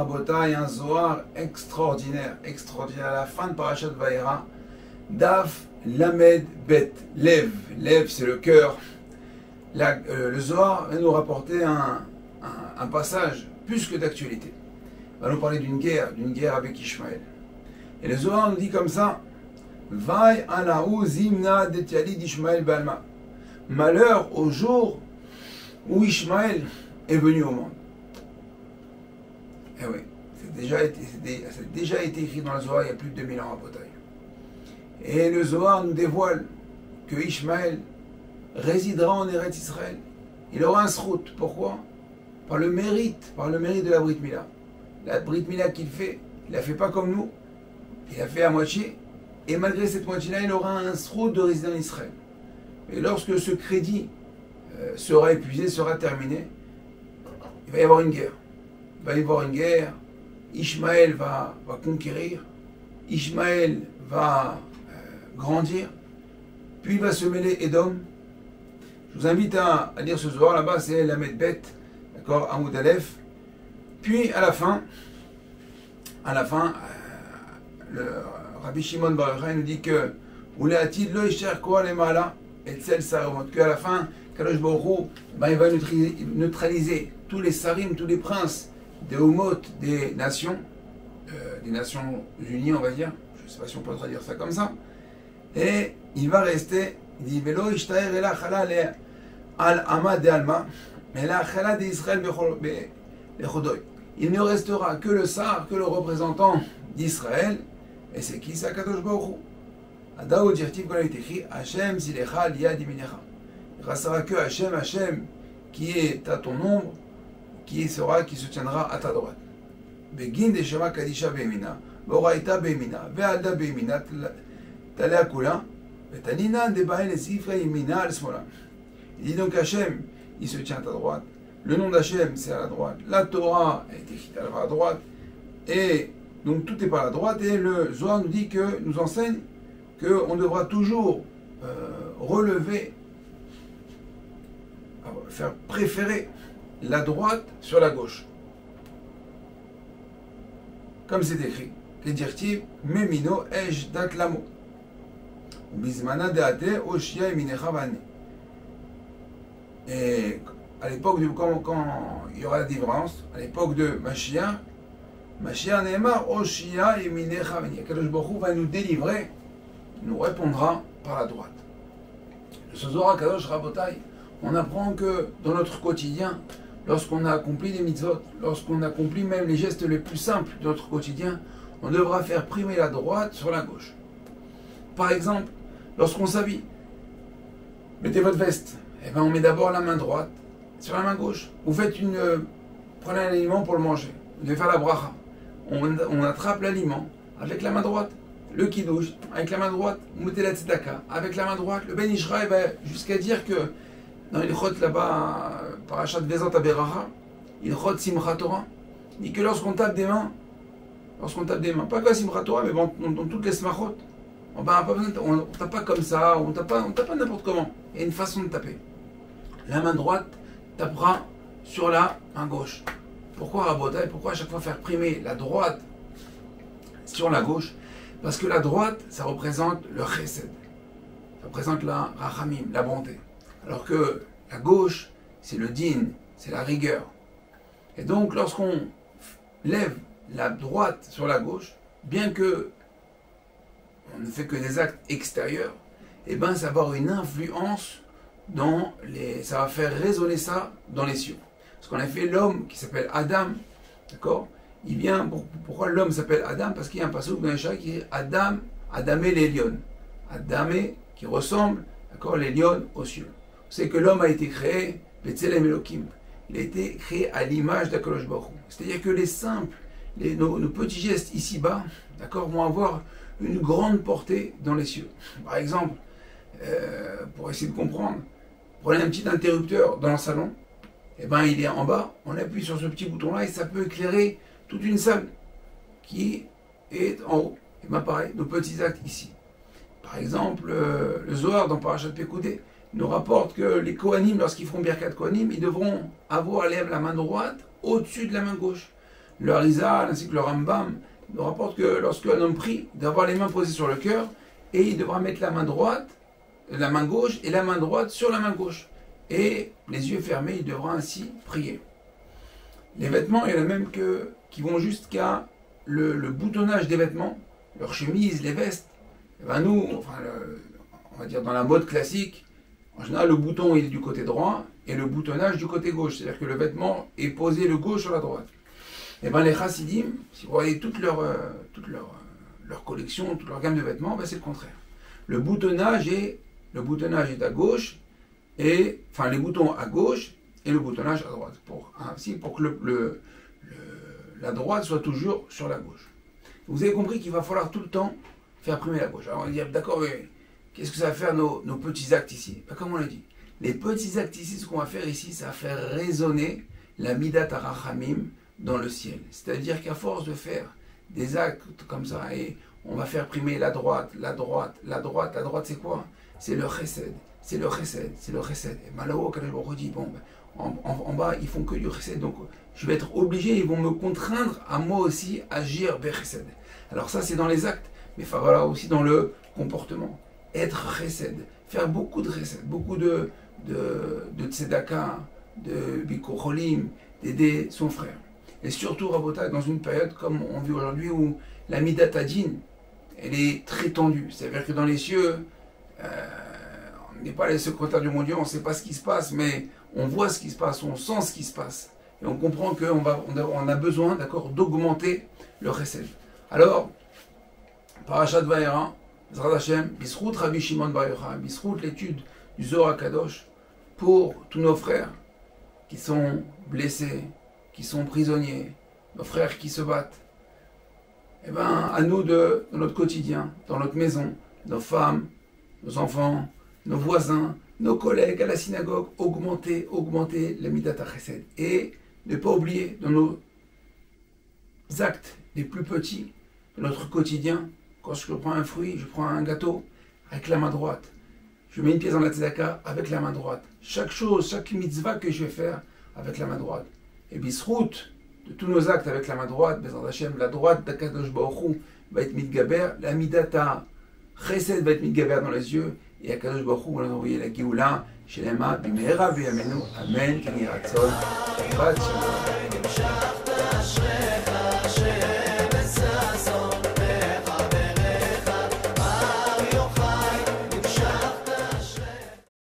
Rabotai, un Zohar extraordinaire, extraordinaire. À la fin de Parashat Vayera, Daf Lamed Bet, Lev, Lev c'est le cœur. Le Zohar va nous rapporter un passage plus que d'actualité. Il va nous parler d'une guerre avec Ishmaël. Et le Zohar nous dit comme ça, Vai alaou zimna detiali d'Ishmaël balma. Malheur au jour où Ishmaël est venu au monde. Eh oui, ça a déjà été écrit dans le Zohar il y a plus de 2000 ans à Botaï. Et le Zohar nous dévoile que Ishmaël résidera en Eretz Israël. Il aura un srout. Pourquoi? Par le mérite de la Brit Mila. La Brit Mila qu'il fait, il ne la fait pas comme nous. Il l'a fait à moitié. Et malgré cette moitié-là, il aura un srout de résident en Israël. Et lorsque ce crédit sera épuisé, sera terminé, il va y avoir une guerre. Il va y avoir une guerre. Ishmaël va conquérir. Ishmaël va grandir. Puis il va se mêler Édom. Je vous invite à lire ce Zohar là-bas, c'est Lamed Bet, d'accord, Amoud Aleph. Puis à la fin, le Rabbi Shimon Bar Yochai nous dit que qu'à la fin, Kadosh Baruch Hu, il va neutraliser tous les sarim, tous les princes des Homot des Nations Unies, on va dire. Je ne sais pas si on peut traduire ça comme ça. Et il va rester, il dit Velo ishtaer ela chala al ama de alma, mais la chala d'Israël bechodoy. Il ne restera que le sar, que le représentant d'Israël. Et c'est qui? C'est Kadosh Baruch Hu. Adao dirtiv quand il est écrit Hashem zilecha liad yeminecha. Il ne restera que Hashem qui est à ton ombre, qui se tiendra à ta droite. Begin de shema kadisha be'emina, ve'oraita be'emina, ve'alda be'emina talea kula, ve'tanina de ba'el esifra yemina al smola. Il dit donc Hashem, il se tient à ta droite. Le nom d'Hachem, c'est à la droite. La Torah est écrite à la droite. Et donc tout est par la droite. Et le Zohar nous dit que, nous enseigne qu'on devra toujours faire préférer la droite sur la gauche. Comme c'est écrit. Les directives, Memino, Ej, Dat, Lamo. Bismana, Deate, Oshia, Eminecha, Vane. Et à l'époque quand il y aura la différence, à l'époque de Mashiach Neymar, Oshia et Minecha Veni. Kadosh Baruch Hu va nous délivrer, nous répondra par la droite. Ce Zohar Kadosh Rabotai, on apprend que dans notre quotidien, lorsqu'on a accompli des mitzvot, lorsqu'on accomplit même les gestes les plus simples de notre quotidien, on devra faire primer la droite sur la gauche. Par exemple, lorsqu'on s'habille, mettez votre veste. Eh bien, on met d'abord la main droite sur la main gauche. Vous prenez un aliment pour le manger. Vous devez faire la bracha. On attrape l'aliment avec la main droite. Le kiddush avec la main droite. Vous mettez la tzedaka avec la main droite. Le Ben Ishraï va jusqu'à dire que dans l'Ilchot là-bas, Parashat Vezot Aberacha, Ilchot Simchat Torah, il dit que lorsqu'on tape des mains, pas que la Simchat Torah, mais bon, dans toutes les smachot, on ne tape pas comme ça, on ne tape pas n'importe comment. Il y a une façon de taper. La main droite tapera sur la main gauche. Pourquoi Rabotai? Pourquoi à chaque fois faire primer la droite sur la gauche? Parce que la droite, ça représente le chesed. Ça représente la rachamim, la bonté. Alors que la gauche, c'est le din, c'est la rigueur. Et donc, lorsqu'on lève la droite sur la gauche, bien que on ne fait que des actes extérieurs, et ben ça va avoir une influence ça va faire résonner ça dans les cieux. Parce qu'on a fait l'homme qui s'appelle Adam, d'accord? Il vient, pourquoi l'homme s'appelle Adam? Parce qu'il y a un passage dans Yeshua qui est Adam, Adamé les lions. Adamé qui ressemble, d'accord, les lions aux cieux. Vous savez que l'homme a été créé, Betzelem Elohim. Il a été créé à l'image d'Akadosh Baruch Hu. C'est-à-dire que les simples, nos petits gestes ici-bas, d'accord, vont avoir une grande portée dans les cieux. Par exemple, pour essayer de comprendre, prenez un petit interrupteur dans le salon, et ben il est en bas, on appuie sur ce petit bouton-là et ça peut éclairer toute une salle qui est en haut. Et bien pareil, nos petits actes ici. Par exemple, le Zohar dans Parashat Pekoudé nous rapporte que les Kohanim, lorsqu'ils feront Birkat Kohanim, ils devront avoir la main droite au-dessus de la main gauche. Le Harizal ainsi que le Rambam nous rapportent que lorsque un homme prie, il doit avoir les mains posées sur le cœur et il devra mettre la main droite, la main gauche et la main droite sur la main gauche. Et les yeux fermés, il devra ainsi prier. Les vêtements, il y en a même qui vont jusqu'à le boutonnage des vêtements, leurs chemises, les vestes. Et ben nous, on va dire dans la mode classique, en général le bouton il est du côté droit et le boutonnage du côté gauche. C'est-à-dire que le vêtement est posé le gauche sur la droite. Et ben les chassidim, si vous voyez toute leur collection, toute leur gamme de vêtements, ben c'est le contraire. Le boutonnage est à gauche, et enfin les boutons à gauche et le boutonnage à droite, pour que la droite soit toujours sur la gauche. Vous avez compris qu'il va falloir tout le temps faire primer la gauche. Alors on va dire, d'accord, mais qu'est-ce que ça va faire nos petits actes ici? Ben, comme on l'a dit, les petits actes ici, ce qu'on va faire ici, ça va faire résonner la Midat HaRachamim dans le ciel. C'est-à-dire qu'à force de faire des actes comme ça, et on va faire primer la droite, c'est quoi? C'est le chesed, c'est le chesed. Et malheureux, quand je dis, bon, en bas, ils font que du chesed, donc je vais être obligé, ils vont me contraindre à moi aussi agir bechesed. Alors ça, c'est dans les actes, mais voilà aussi dans le comportement. Être chesed, faire beaucoup de chesed, beaucoup de tzedaka, de bikocholim, d'aider son frère. Et surtout, Rabotai, dans une période comme on vit aujourd'hui où la Midat Hadin, elle est très tendue. C'est-à-dire que dans les cieux, on n'est pas les secrétaires du monde Dieu, on ne sait pas ce qui se passe, mais on voit ce qui se passe, on sent ce qui se passe. Et on comprend qu'on a besoin, d'accord, d'augmenter le chesed. Alors, Parashat Vayera, Zrat Hashem, Bisrout Rabbi Shimon Bar Yochai, Bisrout l'étude du Zohar Kadosh, pour tous nos frères qui sont blessés, qui sont prisonniers, nos frères qui se battent. Eh bien, à nous dans notre quotidien, dans notre maison, nos femmes, nos enfants, nos voisins, nos collègues à la synagogue, augmenter la Midat HaChesed. Et ne pas oublier dans nos actes les plus petits de notre quotidien, quand je prends un fruit, je prends un gâteau avec la main droite. Je mets une pièce dans la tzedaka avec la main droite. Chaque chose, chaque mitzvah que je vais faire avec la main droite. Et bisrout de tous nos actes avec la main droite, Bezrat Hashem, la droite d'Akadosh Baruch Hu va être mitgaber, la midata chesed va être mitgaber dans les yeux, et Akadosh Baruch Hu va nous envoyer la Géoula, Shelema, Bimehera, B'Yamenu, Amen, Kani Ratzon, Shabbat Shalom.